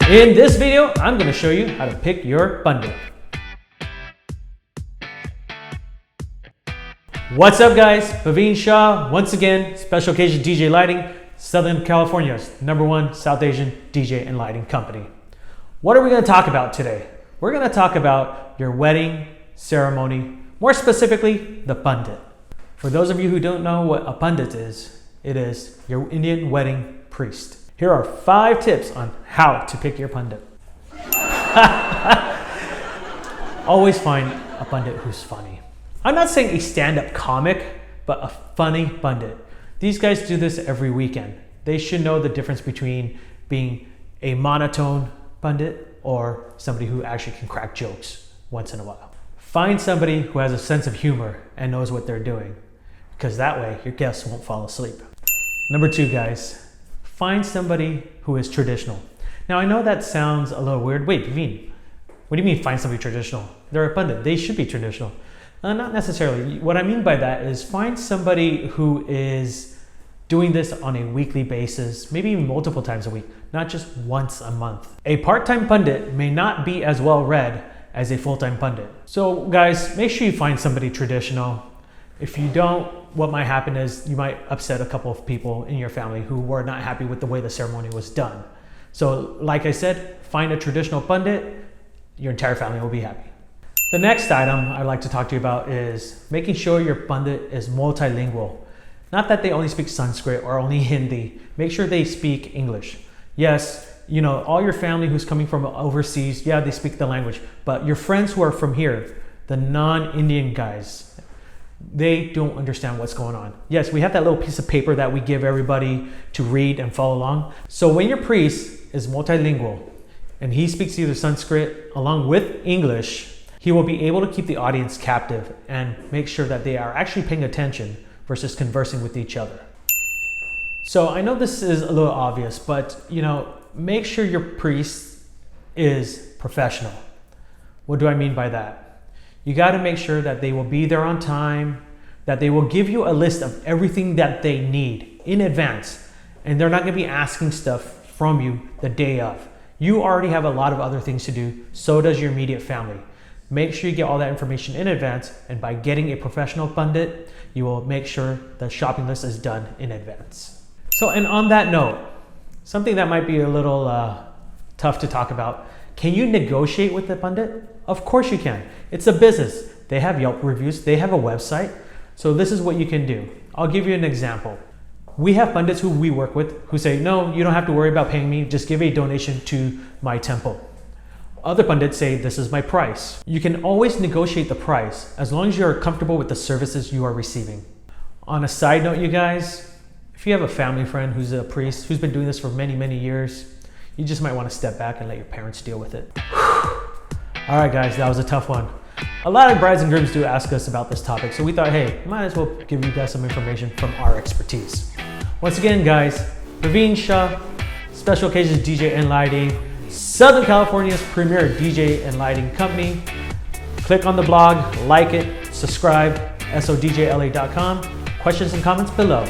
In this video, I'm going to show you how to pick your Pandit. What's up guys, Praveen Shah, once again, Special Occasion DJ Lighting, Southern California's #1 South Asian DJ and lighting company. What are we going to talk about today? We're going to talk about your wedding ceremony, more specifically, the Pandit. For those of you who don't know what a Pandit is, it is your Indian wedding priest. Here are 5 tips on how to pick your Pandit. Always find a Pandit who's funny. I'm not saying a stand-up comic, but a funny Pandit. These guys do this every weekend. They should know the difference between being a monotone Pandit or somebody who actually can crack jokes once in a while. Find somebody who has a sense of humor and knows what they're doing, because that way your guests won't fall asleep. Number 2, guys, find somebody who is traditional. Now I know that sounds a little weird. Wait, Praveen, what do you mean find somebody traditional? They're a Pandit, they should be traditional. Not necessarily. What I mean by that is find somebody who is doing this on a weekly basis, maybe even multiple times a week, not just once a month. A part-time Pandit may not be as well read as a full-time Pandit. So guys, make sure you find somebody traditional. If you don't, what might happen is you might upset a couple of people in your family who were not happy with the way the ceremony was done. So like I said, find a traditional Pandit, your entire family will be happy. The next item I'd like to talk to you about is making sure your Pandit is multilingual. Not that they only speak Sanskrit or only Hindi. Make sure they speak English. Yes, you know, all your family who's coming from overseas, yeah, they speak the language. But your friends who are from here, the non-Indian guys, they don't understand what's going on. Yes, we have that little piece of paper that we give everybody to read and follow along. So when your priest is multilingual and he speaks either Sanskrit along with English, he will be able to keep the audience captive and make sure that they are actually paying attention versus conversing with each other. So I know this is a little obvious, but you know, make sure your priest is professional. What do I mean by that? You got to make sure that they will be there on time, that they will give you a list of everything that they need in advance, and they're not going to be asking stuff from you the day of. You already have a lot of other things to do, so does your immediate family. Make sure you get all that information in advance, and by getting a professional Pandit, you will make sure the shopping list is done in advance. So, and on that note, something that might be a little tough to talk about, can you negotiate with the Pandit? Of course you can. It's a business. They have Yelp reviews, they have a website. So this is what you can do. I'll give you an example. We have Pandits who we work with who say, no, you don't have to worry about paying me, just give a donation to my temple. Other Pandits say, this is my price. You can always negotiate the price as long as you're comfortable with the services you are receiving. On a side note, you guys, if you have a family friend who's a priest, who's been doing this for many, many years, you just might want to step back and let your parents deal with it. All right, guys, that was a tough one. A lot of brides and grooms do ask us about this topic, so we thought, hey, might as well give you guys some information from our expertise. Once again, guys, Praveen Shah, Special Occasions DJ and Lighting, Southern California's premier DJ and lighting company. Click on the blog, like it, subscribe, sodjla.com. Questions and comments below.